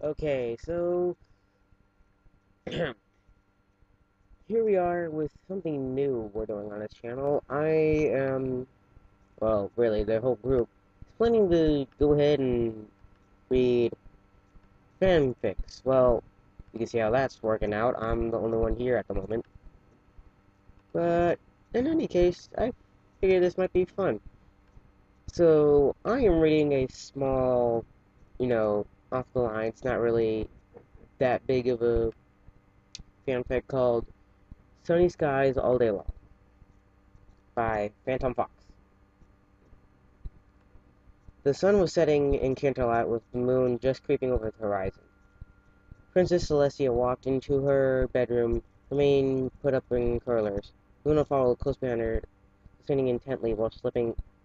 Okay, so here we are with something new we're doing on this channel. I am, well, really, the whole group is planning to go ahead and read fanfics. Well, you can see how that's working out. I'm the only one here at the moment. But in any case, I figured this might be fun. So I am reading a small, off the line. It's not really that big of a fanfic called Sunny Skies All Day Long by Phantom Fox. The sun was setting in Canterlot with the moon just creeping over the horizon. Princess Celestia walked into her bedroom, her mane put up in curlers. Luna followed close behind her, listening intently while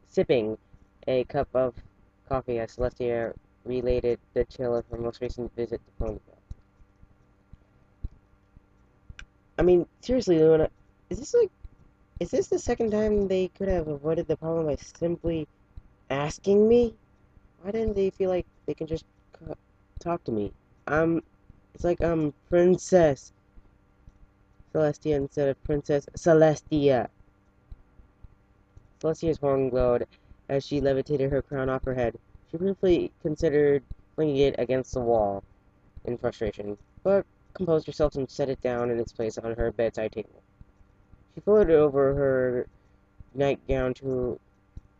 sipping a cup of coffee as Celestia related the tale of her most recent visit to Ponyville. I mean, seriously, Luna, is this like, is this the second time they could have avoided the problem by simply asking me? Why didn't they feel like they can just talk to me? It's like Princess Celestia instead of Princess Celestia. Celestia's horn glowed as she levitated her crown off her head. She briefly considered flinging it against the wall in frustration, but composed herself and set it down in its place on her bedside table. She folded over her nightgown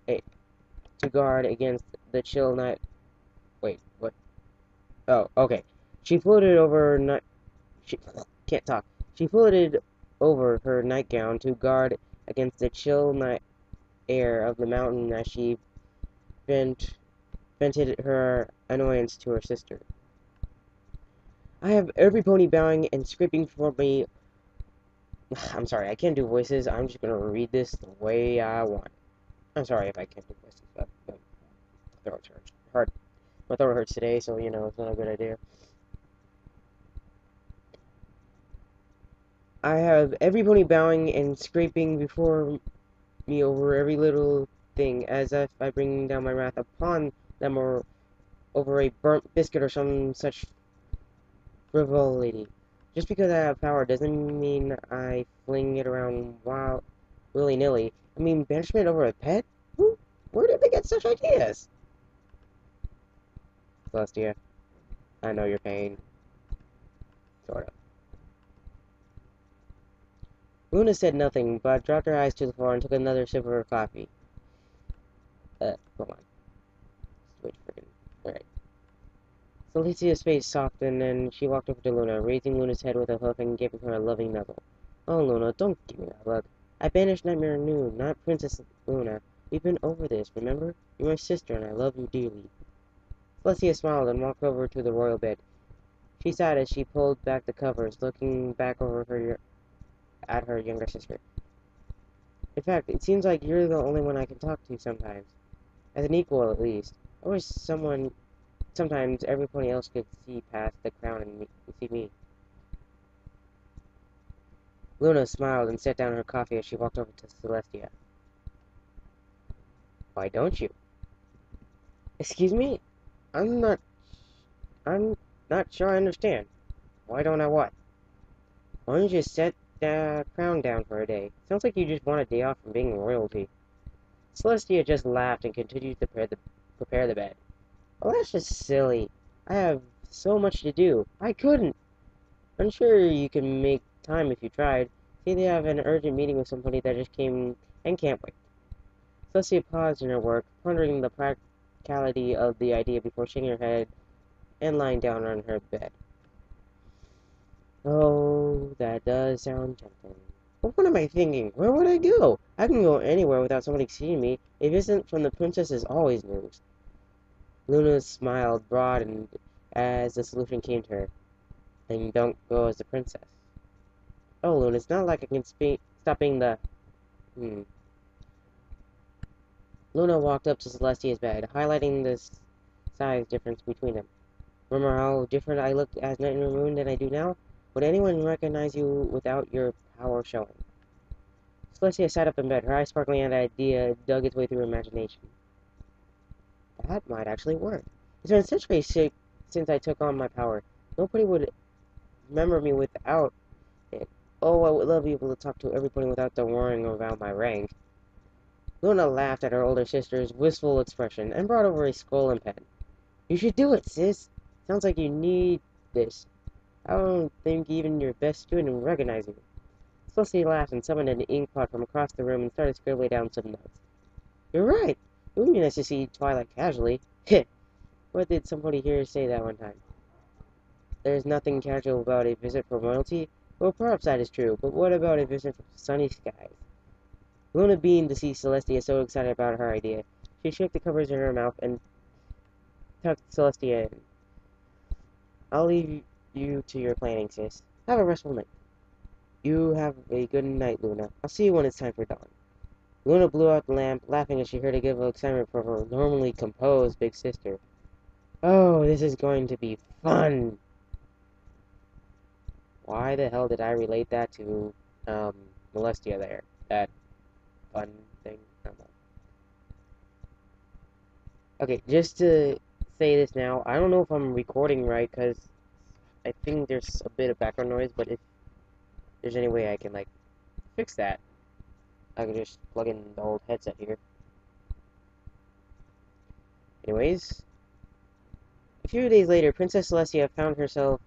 eh, to guard against the chill night. Wait, what? Oh, okay. She floated over night. She can't talk. She floated over her nightgown to guard against the chill night air of the mountain as she vented her annoyance to her sister. I have every pony bowing and scraping for me. I'm sorry, I can't do voices. I'm just gonna read this the way I want. I'm sorry if I can't do voices, but my throat hurts. My throat hurts today, so it's not a good idea. I have every pony bowing and scraping before me over every little thing, as if I bring down my wrath upon them or over a burnt biscuit or some such frivolity. Just because I have power doesn't mean I fling it around willy-nilly. I mean, banishment over a pet? Where did they get such ideas? Celestia, I know your pain. Sort of. Luna said nothing, but dropped her eyes to the floor and took another sip of her coffee. Hold on. Switch friggin'. Alright. Celestia's face softened, and she walked over to Luna, raising Luna's head with a hoof and giving her a loving nuzzle. Oh, Luna, don't give me that look. I banished Nightmare Noon, not Princess Luna. We've been over this, remember? You're my sister, and I love you dearly. Celestia smiled and walked over to the royal bed. She sighed as she pulled back the covers, looking back over at her younger sister. In fact, it seems like you're the only one I can talk to sometimes. As an equal, at least. I wish sometimes everybody else could see past the crown and see me. Luna smiled and set down her coffee as she walked over to Celestia. Why don't you? Excuse me? I'm not... I'm not sure I understand. Why don't I what? Why don't you just set the crown down for a day? Sounds like you just want a day off from being royalty. Celestia just laughed and continued to prepare the bed. Well, that's just silly. I have so much to do. I couldn't. I'm sure you can make time if you tried. Say they have an urgent meeting with somebody that just came and can't wait. Celestia paused in her work, pondering the practicality of the idea before shaking her head and lying down on her bed. Oh, that does sound tempting. But what am I thinking? Where would I go? I can go anywhere without somebody seeing me. If it isn't from the princess's always news. Luna's smile broadened as the solution came to her. Then don't go as the princess. Oh, Luna, it's not like I can stop being the... Luna walked up to Celestia's bed, highlighting the size difference between them. Remember how different I looked as Night and Moon than I do now? Would anyone recognize you without your power showing? Celestia sat up in bed, her eyes sparkling at the idea dug its way through her imagination. That might actually work. It's been such a since I took on my power. Nobody would remember me without it. Oh, I would love to be able to talk to everybody without them worrying about my rank. Luna laughed at her older sister's wistful expression and brought over a scroll and pen. You should do it, sis. Sounds like you need this. I don't think even your best student would recognize you. Celestia laughed and summoned an inkpot from across the room and started scribbling down some notes. You're right. It would be nice to see Twilight casually. Heh. What did somebody here say that one time? There's nothing casual about a visit from royalty. Well, perhaps that is true, but what about a visit from sunny skies? Luna beamed to see Celestia so excited about her idea. She shook the covers in her mouth and tucked Celestia in. I'll leave you to your planning, sis. Have a restful night. You have a good night, Luna. I'll see you when it's time for dawn. Luna blew out the lamp, laughing as she heard a giggle of excitement from her normally composed big sister. Oh, this is going to be fun! Why the hell did I relate that to, Molestia there? That fun thing? I don't know. Okay, just to say this now, I don't know if I'm recording right, because I think there's a bit of background noise, but if there's any way I can, like, fix that, I can just plug in the old headset here. Anyways, a few days later, Princess Celestia found herself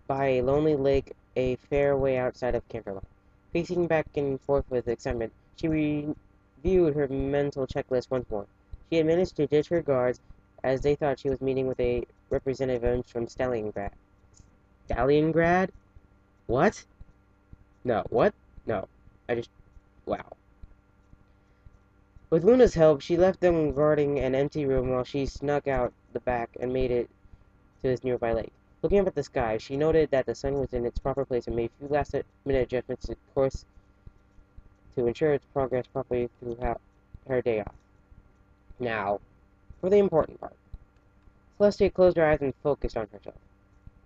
by a lonely lake a fair way outside of Canterlot. Pacing back and forth with excitement, she reviewed her mental checklist once more. She had managed to ditch her guards, as they thought she was meeting with a representative from Stalingrad. Stalingrad? What? No, what? No. Wow. With Luna's help, she left them guarding an empty room while she snuck out the back and made it to this nearby lake. Looking up at the sky, she noted that the sun was in its proper place and made a few last-minute adjustments to course to ensure its progress properly throughout her day off. Now, for the important part. Celestia closed her eyes and focused on herself.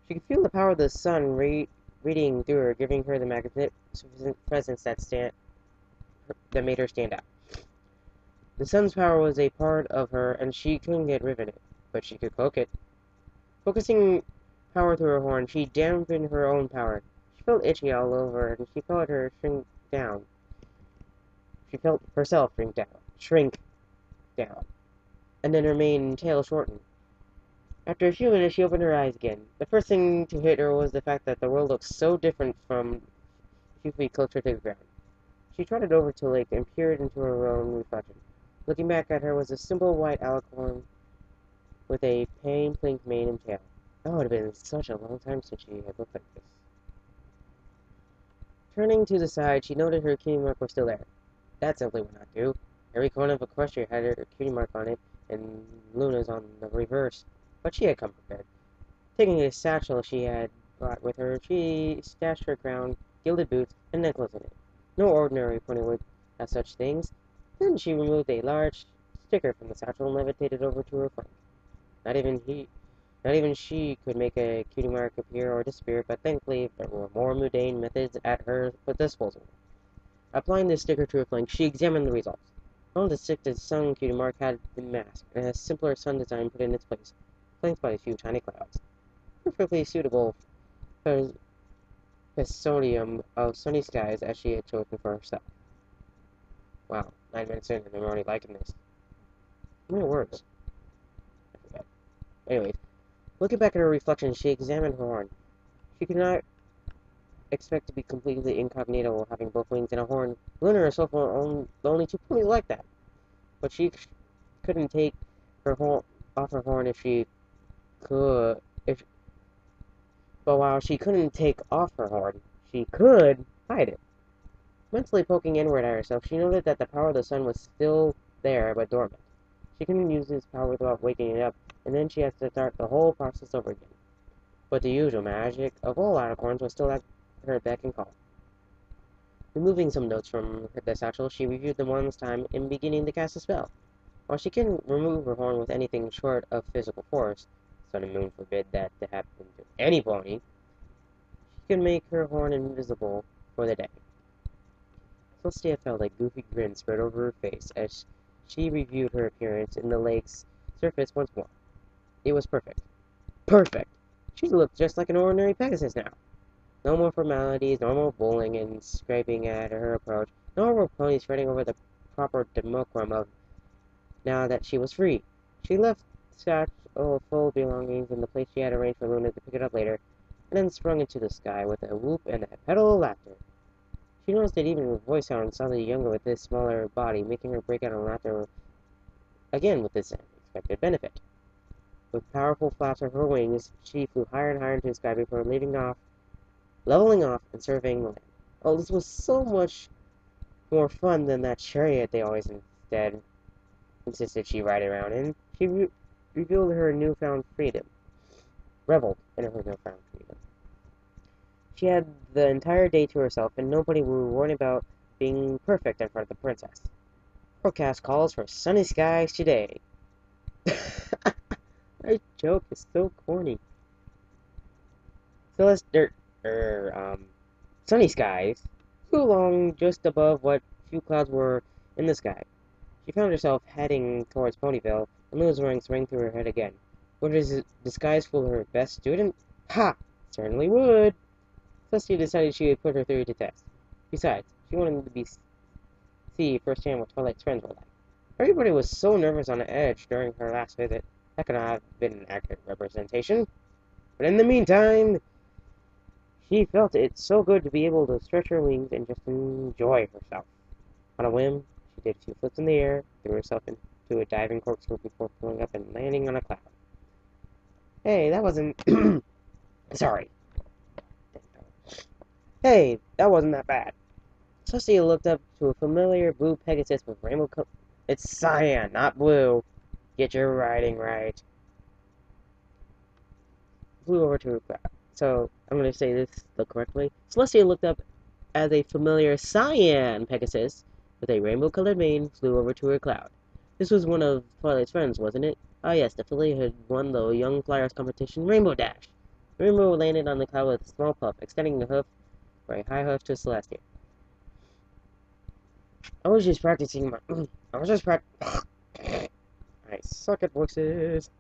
She could feel the power of the sun radiating through her, giving her the magnificent presence that made her stand out. The sun's power was a part of her, and she couldn't get rid of it, but she could cloak it. Focusing power through her horn, she dampened her own power. She felt itchy all over, and she felt her shrink down. She felt herself shrink down, and then her mane tail shortened. After a few minutes, she opened her eyes again. The first thing to hit her was the fact that the world looked so different from a few feet closer to the ground. She trotted over to the lake and peered into her own reflection. Looking back at her was a simple white alicorn with a pink mane and tail. That would have been such a long time since she had looked like this. Turning to the side, she noted her cutie mark was still there. That simply would not do. Every coin of Equestria had her cutie mark on it, and Luna's on the reverse. But she had come prepared. Taking a satchel she had brought with her, she stashed her crown, gilded boots, and necklace in it. No ordinary pony would have such things. Then she removed a large sticker from the satchel and levitated over to her flank. Not even she could make a cutie mark appear or disappear, but thankfully there were more mundane methods at her disposal. Applying this sticker to her flank, she examined the results. One of the stick to sun cutie mark had been masked, and a simpler sun design put in its place, flanked by a few tiny clouds. Perfectly suitable for Personium of sunny skies as she had chosen for herself. Wow, 9 minutes in and I'm already liking this. How many words? I forget. Anyways, looking back at her reflection, she examined her horn. She could not expect to be completely incognito while having both wings and a horn. Luna herself were the only two ponies like that. But she couldn't take her horn off her horn if she could. But while she couldn't take off her horn, she could hide it. Mentally poking inward at herself, she noted that the power of the sun was still there, but dormant. She couldn't use this power without waking it up, and then she had to start the whole process over again. But the usual magic of all alicorns was still at her beck and call. Removing some notes from the satchel, she reviewed them one last time and beginning to cast a spell. While she couldn't remove her horn with anything short of physical force, Sun and Moon forbid that to happen to any pony, she could make her horn invisible for the day. Celestia felt a goofy grin spread over her face as she reviewed her appearance in the lake's surface once more. It was perfect. Perfect. She looked just like an ordinary Pegasus now. No more formalities, no more bowling and scraping at her approach, no more ponies fretting over the proper decorum of now that she was free. She left such full belongings in the place she had arranged for Luna to pick it up later, and then sprung into the sky with a whoop and a petal of laughter. She noticed that even her voice sounded slightly younger with this smaller body, making her break out in laughter again with this unexpected benefit. With powerful flaps of her wings, she flew higher and higher into the sky before leveling off and surveying the land. Oh, this was so much more fun than that chariot they always insisted she ride around in. She revealed her newfound freedom, reveled in her newfound freedom. She had the entire day to herself, and nobody would worry about being perfect in front of the princess. Forecast calls for sunny skies today. That joke is so corny. Celeste, sunny skies flew along just above what few clouds were in the sky. She found herself heading towards Ponyville, and Luna's rings rang through her head again. Would her disguise fool her best student? Ha! Certainly would. Celestia decided she would put her theory to test. Besides, she wanted to see firsthand what Twilight's friends were like. Everybody was so nervous on edge during her last visit, that could not have been an accurate representation. But in the meantime, she felt it so good to be able to stretch her wings and just enjoy herself. On a whim, she did a few flips in the air, threw herself into a diving corkscrew before pulling up and landing on a cloud. Hey, that wasn't... Sorry. Hey, that wasn't that bad. Celestia looked up to a familiar blue Pegasus with rainbow color. It's cyan, not blue. Get your writing right. Flew over to her cloud. So, I'm going to say this the correct way. Celestia looked up as a familiar cyan Pegasus with a rainbow-colored mane flew over to her cloud. This was one of Twilight's friends, wasn't it? Ah, yes, the filly had won the Young Flyers competition Rainbow Dash. The rainbow landed on the cloud with a small puff, extending the hoof for a high hoof to Celestia. I was just practicing my... I was just I suck at voices.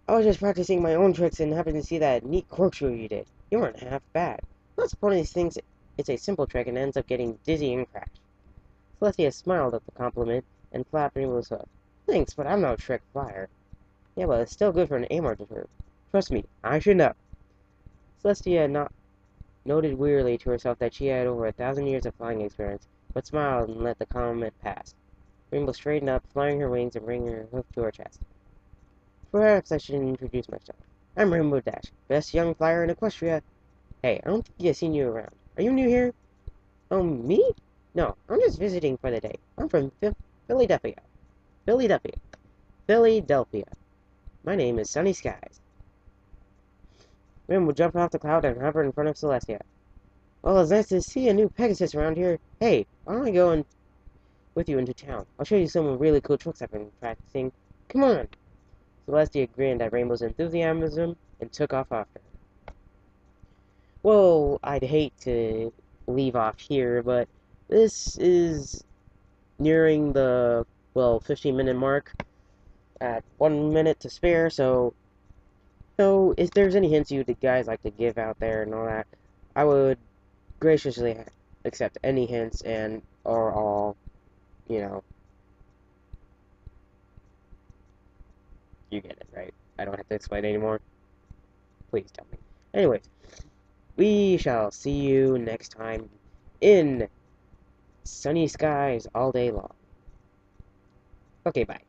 I was just practicing my own tricks and happened to see that neat corkscrew you did. You weren't half bad. That's one of these things. It's a simple trick and ends up getting dizzy and crash. Celestia smiled at the compliment and flapped Rainbow's hoof. Thanks, but I'm no trick flyer. Yeah, but it's still good for an amateur. Trust me, I should know. Celestia noted wearily to herself that she had over 1,000 years of flying experience, but smiled and let the comment pass. Rainbow straightened up, flying her wings and bringing her hoof to her chest. Perhaps I should introduce myself. I'm Rainbow Dash, best young flyer in Equestria. Hey, I don't think I've seen you around. Are you new here? Oh, me? No, I'm just visiting for the day. I'm from Philadelphia. Philadelphia. Philadelphia. My name is Sunny Skies. Rainbow jumped off the cloud and hovered in front of Celestia. Well, it's nice to see a new Pegasus around here. Hey, why don't I go with you into town? I'll show you some really cool tricks I've been practicing. Come on! Celestia grinned at Rainbow's enthusiasm and took off after her. Well, I'd hate to leave off here, but this is nearing the, 15-minute mark at 1 minute to spare, so if there's any hints you guys like to give out there and all that, I would graciously accept any hints or all, you get it, right? I don't have to explain anymore. Please tell me. Anyways, we shall see you next time in sunny skies all day long. Okay, bye.